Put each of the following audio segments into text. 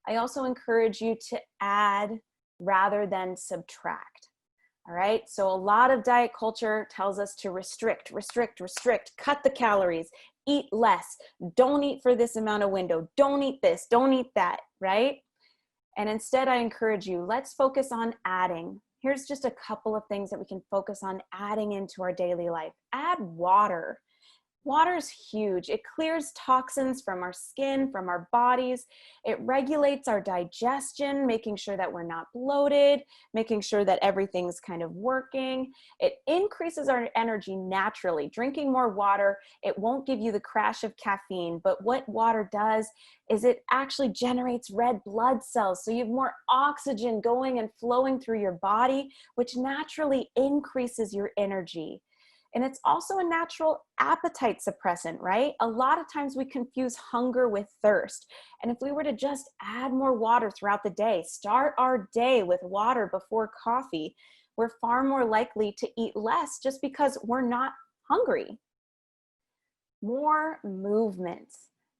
I also encourage you to add rather than subtract. All right, so a lot of diet culture tells us to restrict, restrict, restrict, cut the calories, eat less, don't eat for this amount of window, don't eat this, don't eat that, right? And instead, I encourage you, let's focus on adding. Here's just a couple of things that we can focus on adding into our daily life. Add water. Water is huge. It clears toxins from our skin, from our bodies. It regulates our digestion, making sure that we're not bloated, making sure that everything's kind of working. It increases our energy naturally. Drinking more water, it won't give you the crash of caffeine, but what water does is it actually generates red blood cells. So you have more oxygen going and flowing through your body, which naturally increases your energy. And it's also a natural appetite suppressant, right? A lot of times we confuse hunger with thirst. And if we were to just add more water throughout the day, start our day with water before coffee, we're far more likely to eat less just because we're not hungry. More movement.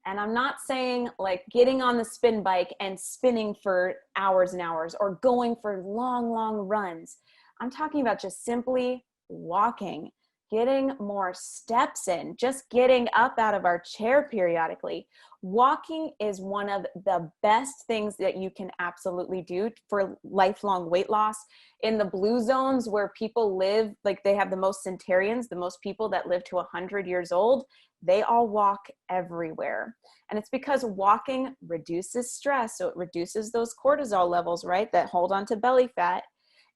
And I'm not saying like getting on the spin bike and spinning for hours and hours or going for long, long runs. I'm talking about just simply walking. Getting more steps in, just getting up out of our chair periodically. Walking is one of the best things that you can absolutely do for lifelong weight loss. In the blue zones where people live, like they have the most centenarians, the most people that live to 100 years old, they all walk everywhere. And it's because walking reduces stress. So it reduces those cortisol levels, right, that hold on to belly fat.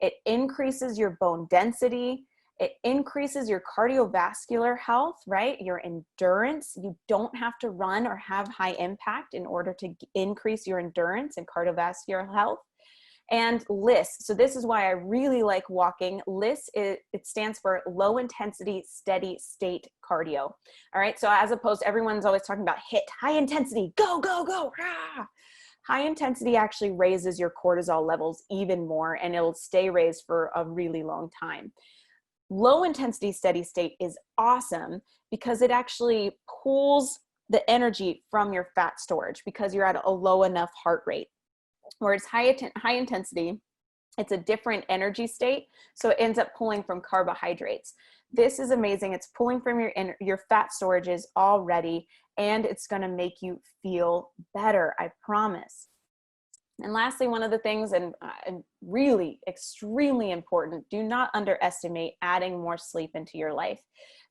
It increases your bone density. It increases your cardiovascular health, right? Your endurance. You don't have to run or have high impact in order to increase your endurance and cardiovascular health. And LISS. So this is why I really like walking. LISS, it stands for low intensity, steady state cardio. All right. So as opposed to everyone's always talking about HIIT, high intensity, go, go, go. Rah! High intensity actually raises your cortisol levels even more, and it'll stay raised for a really long time. Low intensity steady state is awesome because it actually pulls the energy from your fat storage because you're at a low enough heart rate. Whereas high intensity, it's a different energy state, so it ends up pulling from carbohydrates. This is amazing. It's pulling from your fat storages already, and it's going to make you feel better, I promise. And lastly, one of the things, and really extremely important, do not underestimate adding more sleep into your life.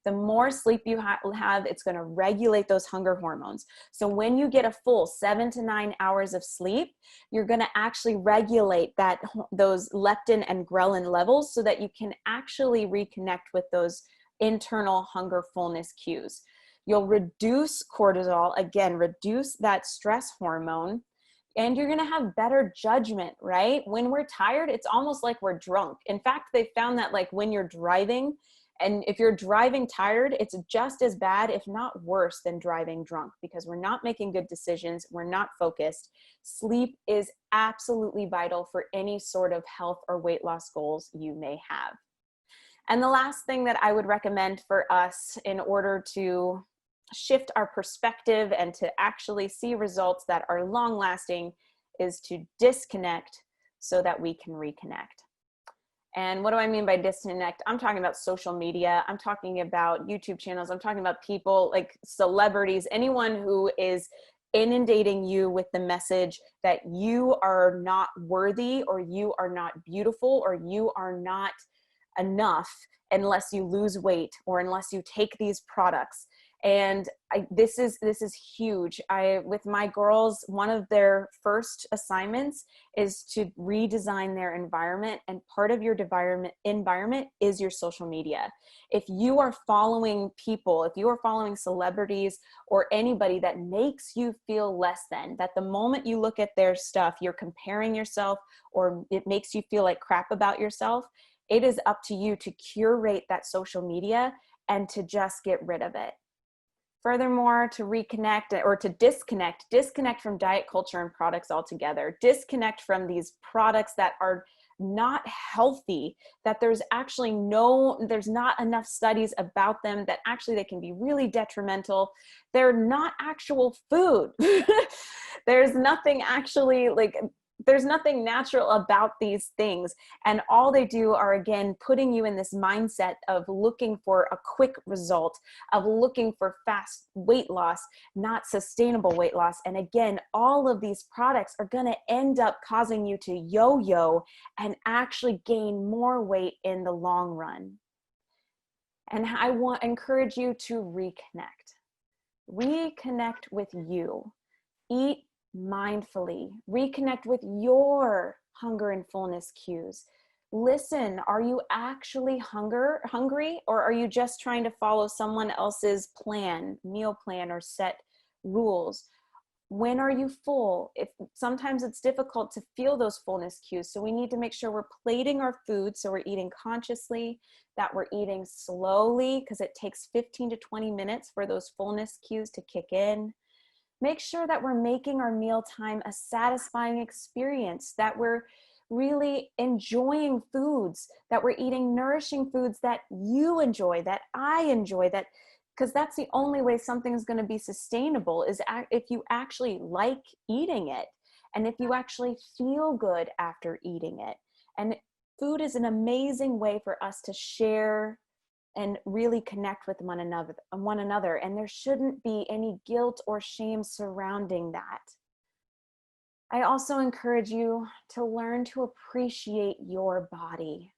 The more sleep you have, it's going to regulate those hunger hormones. So when you get a full 7 to 9 hours of sleep, you're going to actually regulate those leptin and ghrelin levels so that you can actually reconnect with those internal hunger fullness cues. You'll reduce cortisol, again, reduce that stress hormone. And you're going to have better judgment, right? When we're tired, it's almost like we're drunk. In fact, they found that like when you're driving, and if you're driving tired, it's just as bad, if not worse, than driving drunk because we're not making good decisions. We're not focused. Sleep is absolutely vital for any sort of health or weight loss goals you may have. And the last thing that I would recommend for us in order to shift our perspective and to actually see results that are long lasting is to disconnect so that we can reconnect. And what do I mean by disconnect? I'm talking about social media. I'm talking about YouTube channels. I'm talking about people like celebrities, anyone who is inundating you with the message that you are not worthy or you are not beautiful or you are not enough unless you lose weight or unless you take these products. And this is huge. With my girls, one of their first assignments is to redesign their environment. And part of your environment is your social media. If you are following people, if you are following celebrities or anybody that makes you feel less than, that the moment you look at their stuff, you're comparing yourself or it makes you feel like crap about yourself, it is up to you to curate that social media and to just get rid of it. Furthermore, to reconnect or to disconnect from diet culture and products altogether, disconnect from these products that are not healthy, that there's not enough studies about them, that actually they can be really detrimental. They're not actual food. There's nothing actually there's nothing natural about these things. And all they do are, again, putting you in this mindset of looking for a quick result, of looking for fast weight loss, not sustainable weight loss. And again, all of these products are going to end up causing you to yo-yo and actually gain more weight in the long run. And I want to encourage you to reconnect. Reconnect with you. Eat mindfully. Reconnect with your hunger and fullness cues. Listen, are you actually hungry, or are you just trying to follow someone else's meal plan, or set rules? When are you full? Sometimes it's difficult to feel those fullness cues. So we need to make sure we're plating our food, so we're eating consciously, that we're eating slowly, because it takes 15 to 20 minutes for those fullness cues to kick in. Make sure that we're making our mealtime a satisfying experience, that we're really enjoying foods, that we're eating nourishing foods that you enjoy, that I enjoy, because that's the only way something's going to be sustainable, is if you actually like eating it, and if you actually feel good after eating it. And food is an amazing way for us to share and really connect with one another. And there shouldn't be any guilt or shame surrounding that. I also encourage you to learn to appreciate your body.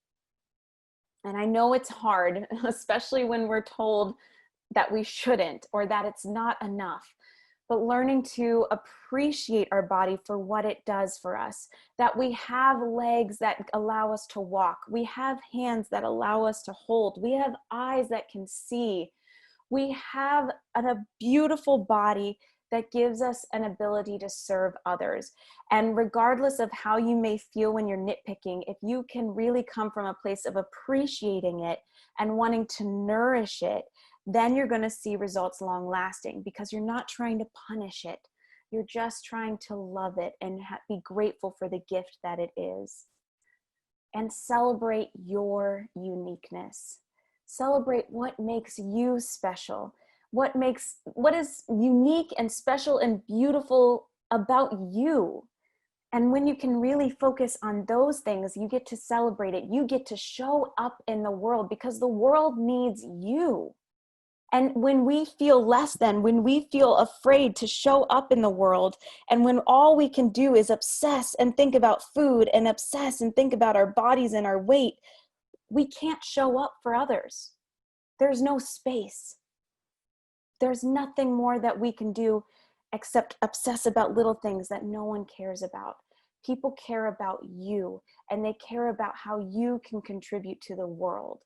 And I know it's hard, especially when we're told that we shouldn't, or that it's not enough. But learning to appreciate our body for what it does for us, that we have legs that allow us to walk, we have hands that allow us to hold, we have eyes that can see, we have a beautiful body that gives us an ability to serve others. And regardless of how you may feel when you're nitpicking, if you can really come from a place of appreciating it and wanting to nourish it, then you're going to see results long lasting, because you're not trying to punish it. You're just trying to love it and be grateful for the gift that it is. And celebrate your uniqueness. Celebrate what makes you special. What is unique and special and beautiful about you. And when you can really focus on those things, you get to celebrate it. You get to show up in the world, because the world needs you. And when we feel less than, when we feel afraid to show up in the world, and when all we can do is obsess and think about food and obsess and think about our bodies and our weight, we can't show up for others. There's no space. There's nothing more that we can do except obsess about little things that no one cares about. People care about you, and they care about how you can contribute to the world.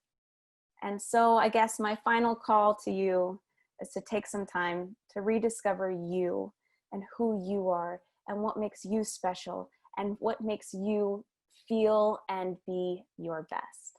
And so I guess my final call to you is to take some time to rediscover you and who you are and what makes you special and what makes you feel and be your best.